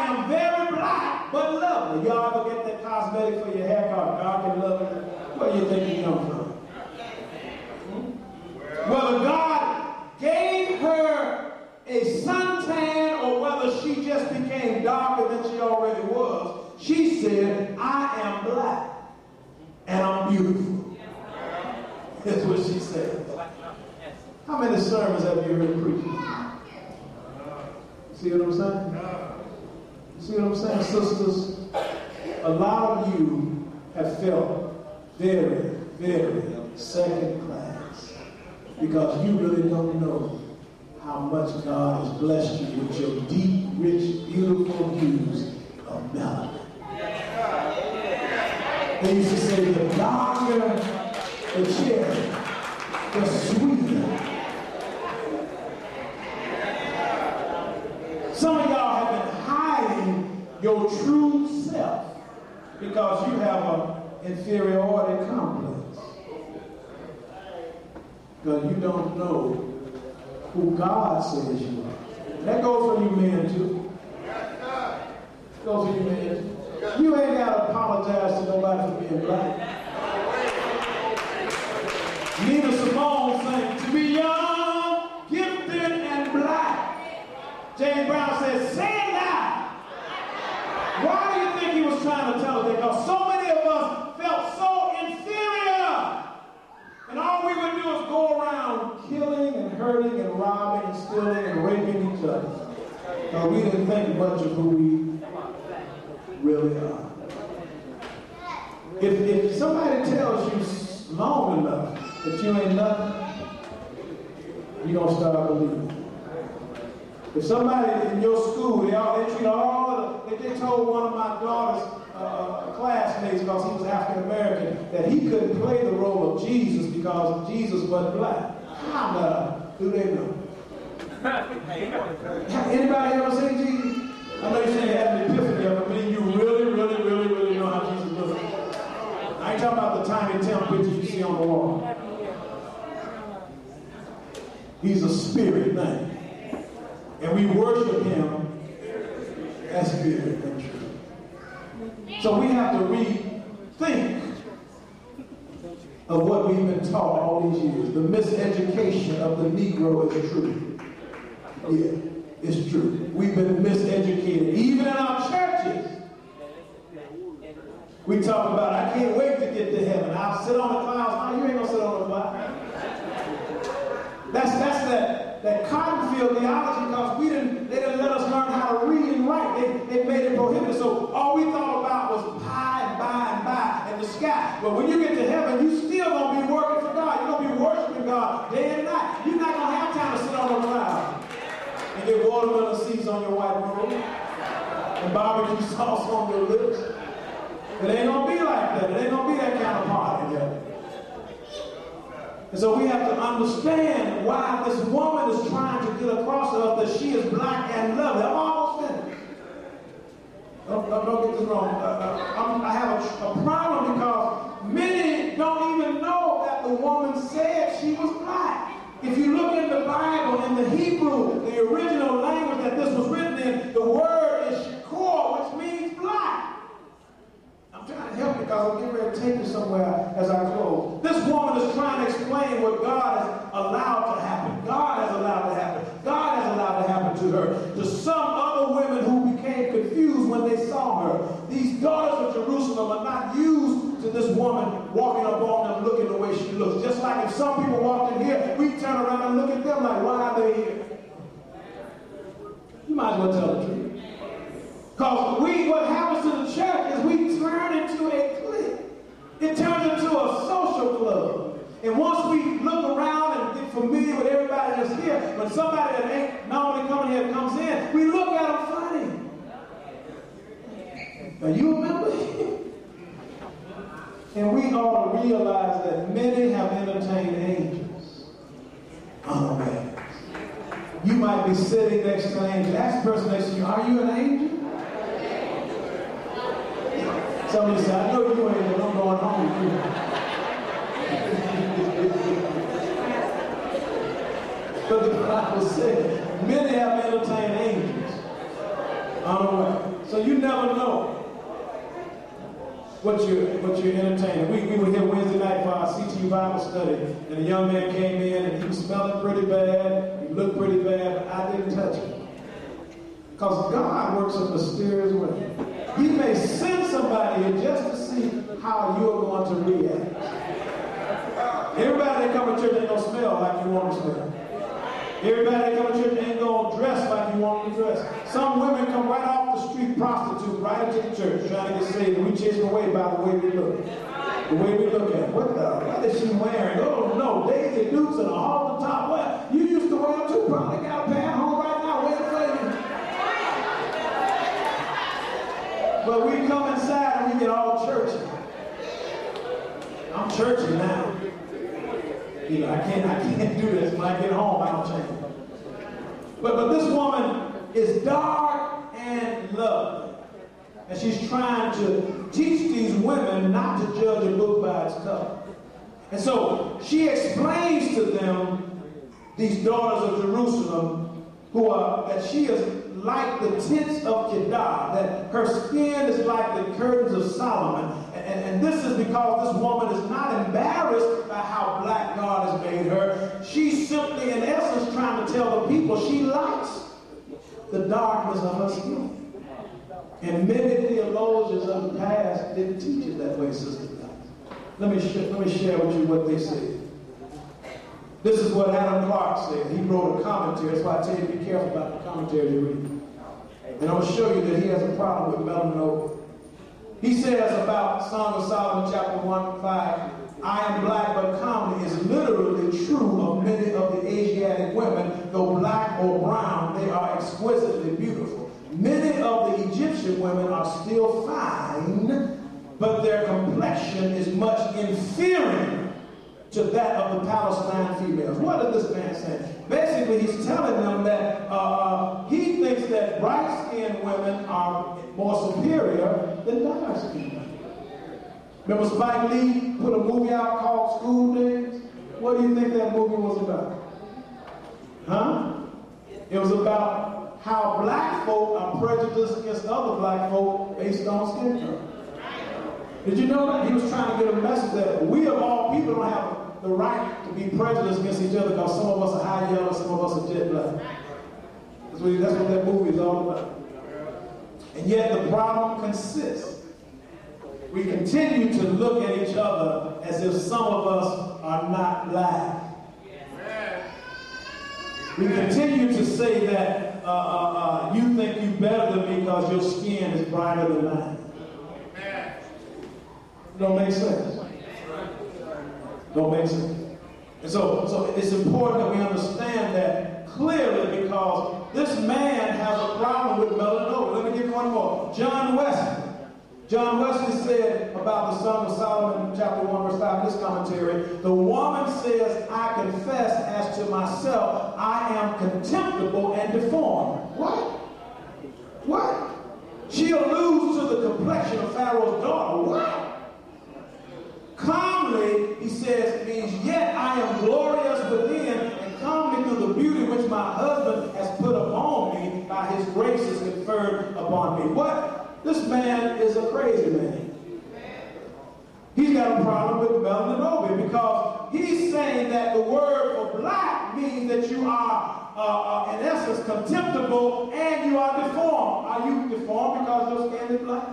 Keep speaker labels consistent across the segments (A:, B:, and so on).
A: am very black but lovely. Y'all ever get that cosmetic for your hair called dark and lovely? Where do you think it comes from? Whether God gave her a suntan or whether she just became darker than she already was, she said, I am black and I'm beautiful. That's what she said. How many sermons have you heard preaching? See what I'm saying? See what I'm saying, sisters? A lot of you have felt very, very second class because you really don't know how much God has blessed you with your deep, rich, beautiful hues of melanin. They used to say the darker the cherry, the sweeter. Some of y'all have been hiding your true self because you have an inferiority complex. Because you don't know who God says you are. That goes for you men too. Goes for you men too. You ain't got to apologize to nobody for being black. Nina Simone sang, to be young, gifted, and black. James Brown says, say it loud. Why do you think he was trying to tell us that? Because so many of us felt so inferior. And all we would do is go around killing and hurting and robbing and stealing and raping each other. Because we didn't think much of who we really are. If somebody tells you long enough that you ain't nothing, you're going to start believing. If somebody in your school, they treat all of they told one of my daughter's classmates, because he was African American, that he couldn't play the role of Jesus because Jesus wasn't black. How do they know? Anybody ever seen Jesus? I know you say you had an epiphany of it, but you really know how Jesus looks. I ain't talking about the Tiny Tim pictures you see on the wall. He's a spirit man. And we worship him as spirit and truth. So we have to rethink of what we've been taught all these years. The miseducation of the Negro is true. Yeah, it's true. We've been miseducated. Even in our churches. We talk about, I can't wait to get to heaven. I'll sit on the clouds. No, you ain't gonna sit on the clouds. That's that cotton field theology, because they didn't let us learn how to read and write. They made it prohibited. So all we thought about was pie and by and the sky. But when you get to heaven, you still gonna be working for God. You're gonna be worshiping God day and night. You're not gonna have time to sit on the clouds and get watermelon seeds on your white robe and barbecue sauce on your lips. It ain't gonna be like that. It ain't gonna be that kind of party there. And so we have to understand why this woman is trying to get across to us that she is black and lovely. I'm almost finished. Don't get this wrong. I have a problem because many don't even know that the woman said she was black. If you look in the Bible, in the Hebrew, the original language that this was written in, the word is shakor, which means black. I'm trying to help you because I'm getting ready to take you somewhere as I close. This woman is trying to explain what God has allowed to happen. God has allowed to happen. God has allowed to happen to her. To some other women who became confused when they saw her. These daughters of Jerusalem are not used to this woman walking up on them looking the way she looks. Just like if some people walked in here, we turn around and look at them like, why are they here? You might as well tell the truth. Because what happens to the church is we turn into a clique. It turns into a social club. And once we look around and get familiar with everybody that's here, when somebody that ain't normally coming here comes in, we look at them funny. Now you remember? And we ought to realize that many have entertained angels unaware. You might be sitting next to an angel. Ask the person next to you, are you an angel? Somebody said, I know you ain't, but I'm going home with you. But the Bible said, many have entertained angels unaware. So you never know what you're entertaining. We were here Wednesday night for our CTU Bible study, and a young man came in and he was smelling pretty bad, he looked pretty bad, but I didn't touch him. Because God works in mysterious ways. He may send somebody here just to see how you're going to react. Everybody that come to church ain't going to smell like you want to smell. Everybody that come to church ain't going to dress like you want to dress. Some women come right off the street, prostitute, right into the church, trying to get saved, and we chase them away by the way we look. The way we look at it. What is she wearing? Oh, no, Daisy Dukes and a halter top. What? You used to wear them too. Probably got a pair at home right now waiting for you. But we come inside and we get all churchy. I'm churchy now. You know, I can't do this. When I get home, I don't change. But this woman is dark and lovely. And she's trying to teach these women not to judge a book by its cover. And so she explains to them, these daughters of Jerusalem, that she is like the tents of Kedar, that her skin is like the curtains of Solomon. And this is because this woman is not embarrassed by how black God has made her. She's simply, in essence, trying to tell the people she likes the darkness of her skin. And many theologians of the past didn't teach it that way, Sister. Let me share with you what they said. This is what Adam Clark said. He wrote a commentary. That's why I tell you to be careful about the commentary you read. And I'm going to show you that he has a problem with melanin. He says about Song of Solomon, chapter 1:5, I am black, but comedy is literally true of many of the Asiatic women. Though black or brown, they are exquisitely beautiful. Many of the Egyptian women are still fine, but their complexion is much inferior to that of the Palestine females. What is this man saying? Basically, he's telling them that he thinks that bright-skinned women are more superior than dark-skinned women. Remember Spike Lee put a movie out called School Days? What do you think that movie was about? Huh? It was about how black folk are prejudiced against other black folk based on skin color. Did you know that? He was trying to get a message that we of all people don't have the right to be prejudiced against each other because some of us are high yellow, some of us are jet black. That's what that movie is all about. And yet the problem consists. We continue to look at each other as if some of us are not black. We continue to say that you think you're better than me because your skin is brighter than mine. Don't make sense. Don't make sense. And so it's important that we understand that clearly because this man has a problem with melanoma. Let me give you one more. John Wesley. John Wesley said about the Song of Solomon, chapter 1, verse 5, this commentary, the woman says, I confess as to myself, I am contemptible and deformed. What? She alludes to the complexion of Pharaoh's daughter. What? Calmly, he says, means, yet I am glorious within, and calmly through the beauty which my husband has put upon me, by his graces conferred upon me. What? This man is a crazy man. He's got a problem with melanoma because he's saying that the word for black means that you are, in essence, contemptible and you are deformed. Are you deformed because your skin is black?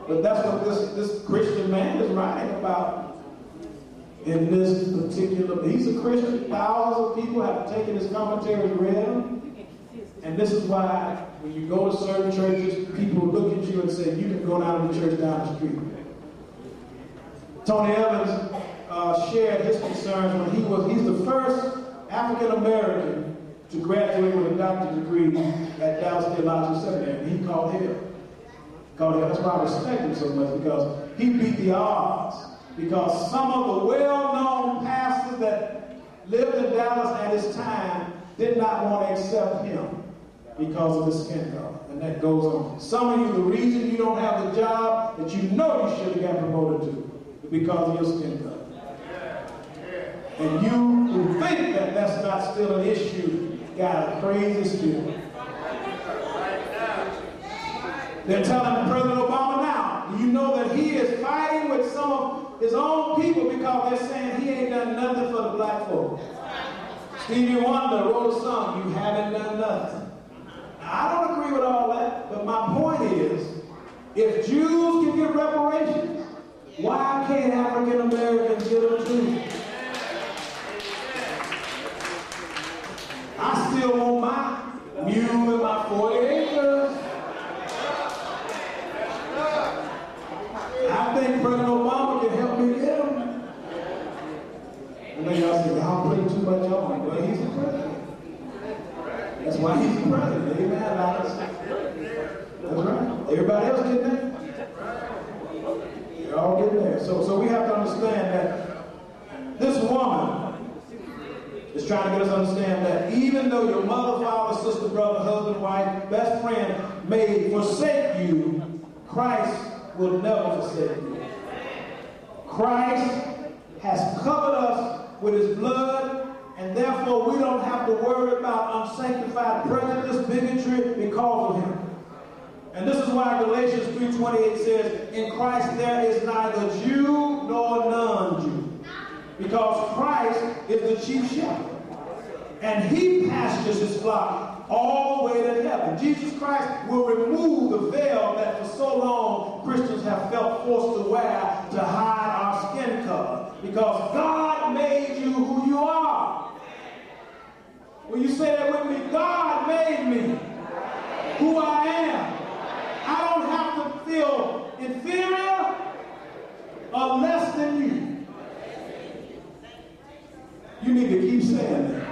A: But that's what this Christian man is writing about in this particular. He's a Christian. Thousands of people have taken his commentaries, read them. And this is why when you go to certain churches, people look at you and say, you can go down to the church down the street. Tony Evans shared his concerns when he's the first African American to graduate with a doctorate degree at Dallas Theological Seminary. And he called hell. That's why I respect him so much, because he beat the odds. Because some of the well-known pastors that lived in Dallas at his time did not want to accept him because of his skin color. And that goes on. Some of you, the reason you don't have the job that you know you should have got promoted to is because of your skin color. And you who think that that's not still an issue got a crazy spirit. They're telling President Obama now, do you know that he is fighting with some of his own people because they're saying he ain't done nothing for the black folk. Stevie Wonder wrote a song, "You Haven't Done Nothing." Now, I don't agree with all that, but my point is, if Jews can get reparations, why can't African Americans get them too? I still want my mule and my 40 acres. I think President Obama can help me get them. I know y'all say, I'm putting too much on him. Well, he's the president. That's why he's the president. Amen. That's right. Everybody else getting there? They're all getting there. So we have to understand that this woman is trying to get us to understand that even though your mother, father, sister, brother, husband, wife, best friend may forsake you, Christ will never forsake you. Christ has covered us with his blood, and therefore we don't have to worry about unsanctified prejudice, bigotry because of him. And this is why Galatians 3:28 says, in Christ there is neither Jew nor non-Jew, because Christ is the chief shepherd, and he pastures his flock all the way to heaven. Jesus Christ will remove the veil that for so long Christians have felt forced to wear to hide our skin color, because God made you who you are. Will you say that with me? God made me who I am. I don't have to feel inferior or less than you. You need to keep saying that.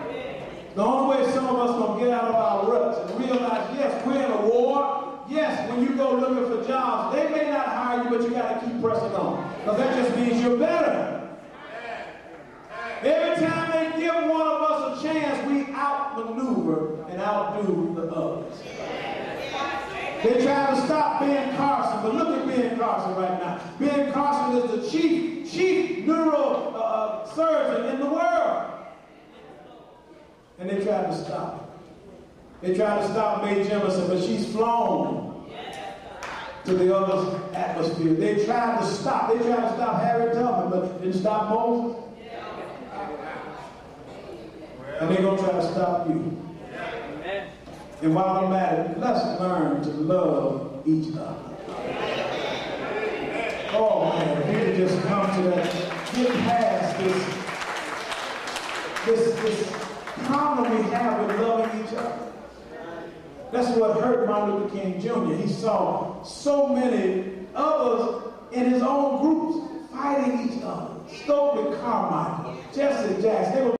A: The only way some of us going to get out of our ruts and realize, yes, we're in a war. Yes, when you go looking for jobs, they may not hire you, but you got to keep pressing on. Because that just means you're better. Every time they give one of us a chance, we outmaneuver and outdo the others. They try to stop Ben Carson, but look at Ben Carson right now. Ben Carson is the chief neuro surgeon in the world. And they tried to stop it. They tried to stop Mae Jemison, but she's flown to the other atmosphere. They tried to stop Harriet Tubman, but didn't stop Moses. And they're going to try to stop you. And while I'm at it, let's learn to love each other. Oh man, if we could just come to that, get past this problem we have with loving each other. That's what hurt Martin Luther King Jr. He saw so many others in his own groups fighting each other. Stokely Carmichael, Jesse Jackson, they were